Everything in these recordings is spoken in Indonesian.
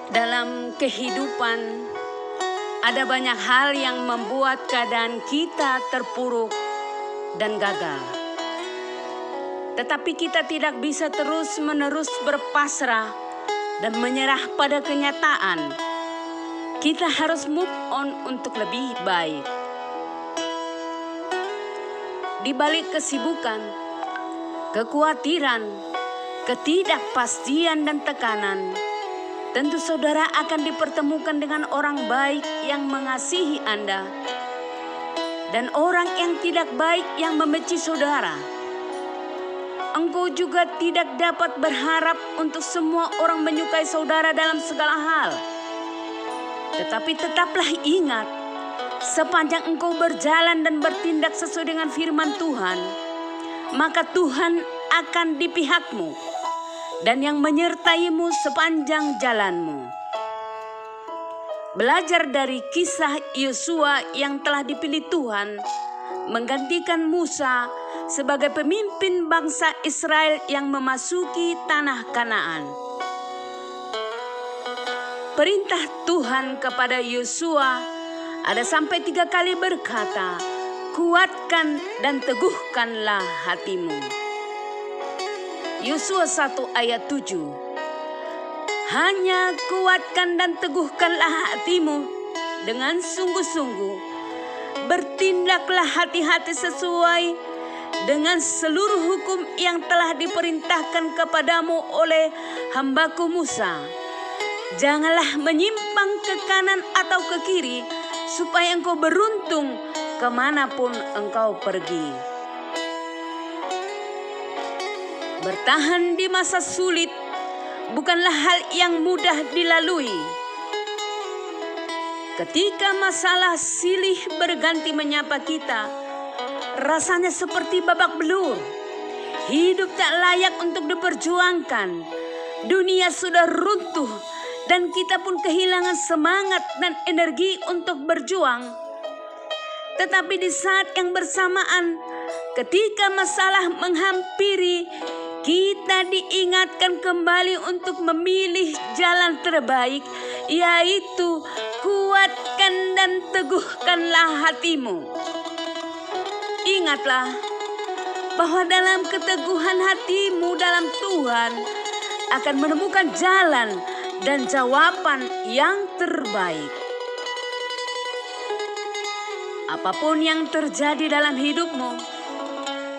Dalam kehidupan ada banyak hal yang membuat keadaan kita terpuruk dan gagal. Tetapi kita tidak bisa terus-menerus berpasrah dan menyerah pada kenyataan. Kita harus move on untuk lebih baik. Di balik kesibukan, kekhawatiran, ketidakpastian dan tekanan, tentu saudara akan dipertemukan dengan orang baik yang mengasihi Anda dan orang yang tidak baik yang membenci saudara. Engkau juga tidak dapat berharap untuk semua orang menyukai saudara dalam segala hal. Tetapi tetaplah ingat, sepanjang engkau berjalan dan bertindak sesuai dengan firman Tuhan, maka Tuhan akan di pihakmu dan yang menyertaimu sepanjang jalanmu. Belajar dari kisah Yosua yang telah dipilih Tuhan menggantikan Musa sebagai pemimpin bangsa Israel yang memasuki tanah Kanaan. Perintah Tuhan kepada Yosua ada sampai 3 kali berkata, "Kuatkan dan teguhkanlah hatimu." Yosua 1 ayat 7. Hanya kuatkan dan teguhkanlah hatimu dengan sungguh-sungguh. Bertindaklah hati-hati sesuai dengan seluruh hukum yang telah diperintahkan kepadamu oleh hambaku Musa. Janganlah menyimpang ke kanan atau ke kiri, supaya engkau beruntung kemanapun engkau pergi. Bertahan di masa sulit bukanlah hal yang mudah dilalui. Ketika masalah silih berganti menyapa kita, rasanya seperti babak belur. Hidup tak layak untuk diperjuangkan. Dunia sudah runtuh dan kita pun kehilangan semangat dan energi untuk berjuang. Tetapi di saat yang bersamaan, ketika masalah menghampiri, kita diingatkan kembali untuk memilih jalan terbaik, yaitu kuatkan dan teguhkanlah hatimu. Ingatlah bahwa dalam keteguhan hatimu dalam Tuhan akan menemukan jalan dan jawaban yang terbaik. Apapun yang terjadi dalam hidupmu,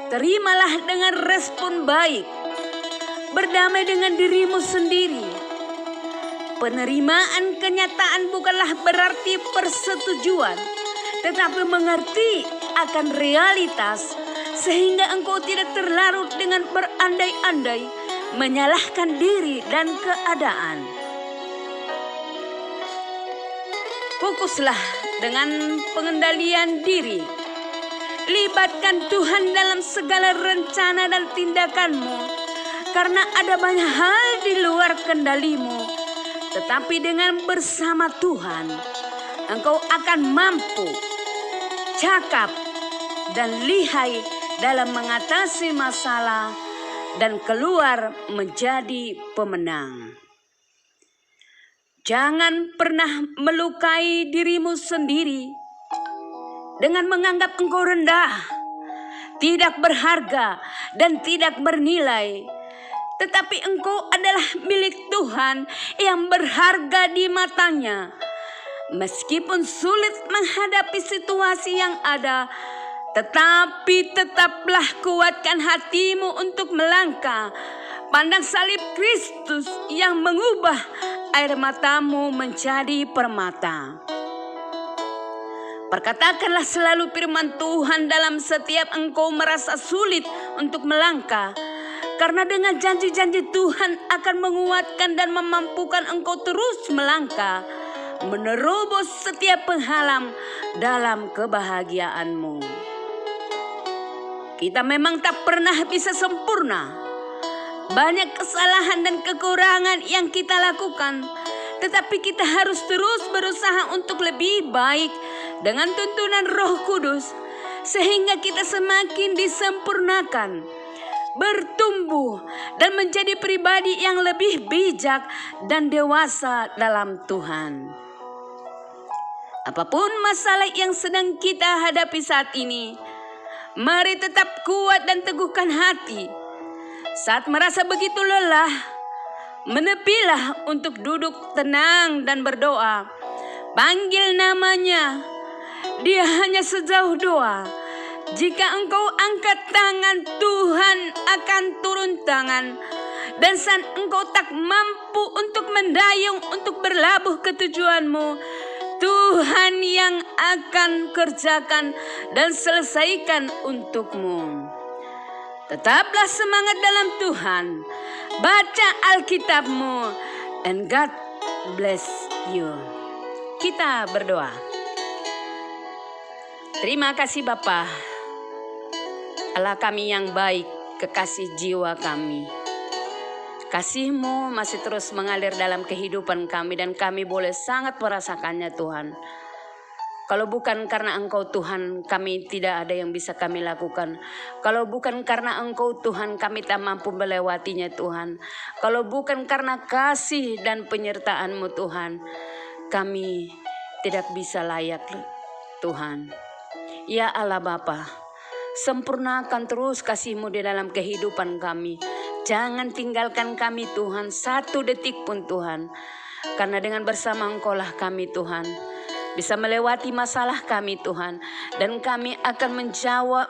terimalah dengan respon baik. Berdamai dengan dirimu sendiri. Penerimaan kenyataan bukanlah berarti persetujuan, tetapi mengerti akan realitas sehingga engkau tidak terlarut dengan berandai-andai, menyalahkan diri dan keadaan. Fokuslah dengan pengendalian diri. Libatkan Tuhan dalam segala rencana dan tindakanmu, karena ada banyak hal di luar kendalimu. Tetapi dengan bersama Tuhan, engkau akan mampu, cakap, dan lihai dalam mengatasi masalah dan keluar menjadi pemenang. Jangan pernah melukai dirimu sendiri dengan menganggap engkau rendah, tidak berharga, dan tidak bernilai. Tetapi engkau adalah milik Tuhan yang berharga di matanya. Meskipun sulit menghadapi situasi yang ada, tetapi tetaplah kuatkan hatimu untuk melangkah. Pandang salib Kristus yang mengubah air matamu menjadi permata. Perkatakanlah selalu firman Tuhan dalam setiap engkau merasa sulit untuk melangkah. Karena dengan janji-janji Tuhan akan menguatkan dan memampukan engkau terus melangkah, menerobos setiap penghalang dalam kebahagiaanmu. Kita memang tak pernah bisa sempurna. Banyak kesalahan dan kekurangan yang kita lakukan, tetapi kita harus terus berusaha untuk lebih baik dengan tuntunan Roh Kudus, sehingga kita semakin disempurnakan. bertumbuh, dan menjadi pribadi yang lebih bijak dan dewasa dalam Tuhan. Apapun masalah yang sedang kita hadapi saat ini, mari tetap kuat dan teguhkan hati. Saat merasa begitu lelah, menepilah untuk duduk tenang dan berdoa. Panggil namanya, dia hanya sejauh doa. Jika engkau angkat tangan, Tuhan akan turun tangan. Dan saat engkau tak mampu untuk mendayung, untuk berlabuh ke tujuanmu, Tuhan yang akan kerjakan dan selesaikan untukmu. Tetaplah semangat dalam Tuhan. Baca Alkitabmu, and God bless you. Kita berdoa. Terima kasih Bapa, Allah kami yang baik, kekasih jiwa kami. Kasih-Mu masih terus mengalir dalam kehidupan kami dan kami boleh sangat merasakannya Tuhan. Kalau bukan karena Engkau Tuhan, kami tidak ada yang bisa kami lakukan. Kalau bukan karena Engkau Tuhan, kami tak mampu melewatinya Tuhan. Kalau bukan karena kasih dan penyertaan-Mu Tuhan, kami tidak bisa layak Tuhan. Ya Allah Bapa, sempurnakan terus kasih-Mu di dalam kehidupan kami. Jangan tinggalkan kami Tuhan, satu detik pun Tuhan. Karena dengan bersama Engkau lah kami Tuhan bisa melewati masalah kami Tuhan. Dan kami akan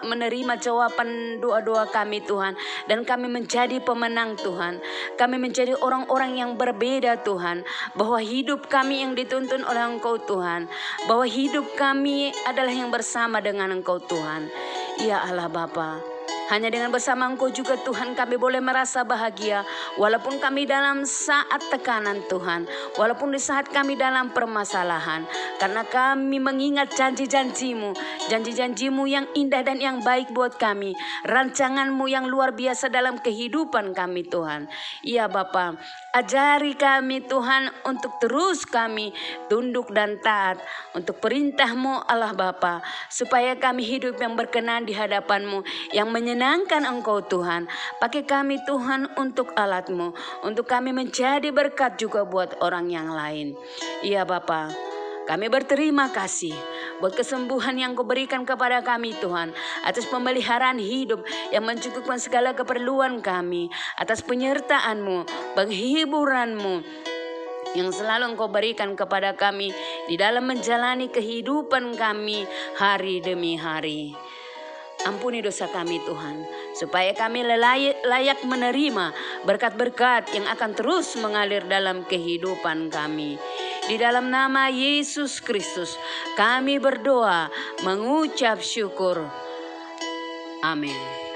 menerima jawaban doa-doa kami Tuhan. Dan kami menjadi pemenang Tuhan. Kami menjadi orang-orang yang berbeda Tuhan. Bahwa hidup kami yang dituntun oleh Engkau Tuhan. Bahwa hidup kami adalah yang bersama dengan Engkau Tuhan. Ya Allah Bapa, hanya dengan bersama Engkau juga Tuhan kami boleh merasa bahagia. Walaupun kami dalam saat tekanan Tuhan. Walaupun di saat kami dalam permasalahan. Karena kami mengingat janji-janji-Mu. Janji-janji-Mu yang indah dan yang baik buat kami. Rancangan-Mu yang luar biasa dalam kehidupan kami Tuhan. Ya Bapa, ajari kami Tuhan untuk terus kami tunduk dan taat. Untuk perintah-Mu Allah Bapa. Supaya kami hidup yang berkenan di hadapan-Mu. Yang menyenangkan Engkau Tuhan. Pakai kami Tuhan untuk alat-Mu. Untuk kami menjadi berkat juga buat orang yang lain. Iya Bapa, kami berterima kasih buat kesembuhan yang Kau berikan kepada kami Tuhan. Atas pemeliharaan hidup yang mencukupkan segala keperluan kami. Atas penyertaan-Mu, penghiburan-Mu yang selalu Engkau berikan kepada kami di dalam menjalani kehidupan kami hari demi hari. Ampuni dosa kami Tuhan, supaya kami layak menerima berkat-berkat yang akan terus mengalir dalam kehidupan kami. Di dalam nama Yesus Kristus kami berdoa, mengucap syukur. Amin.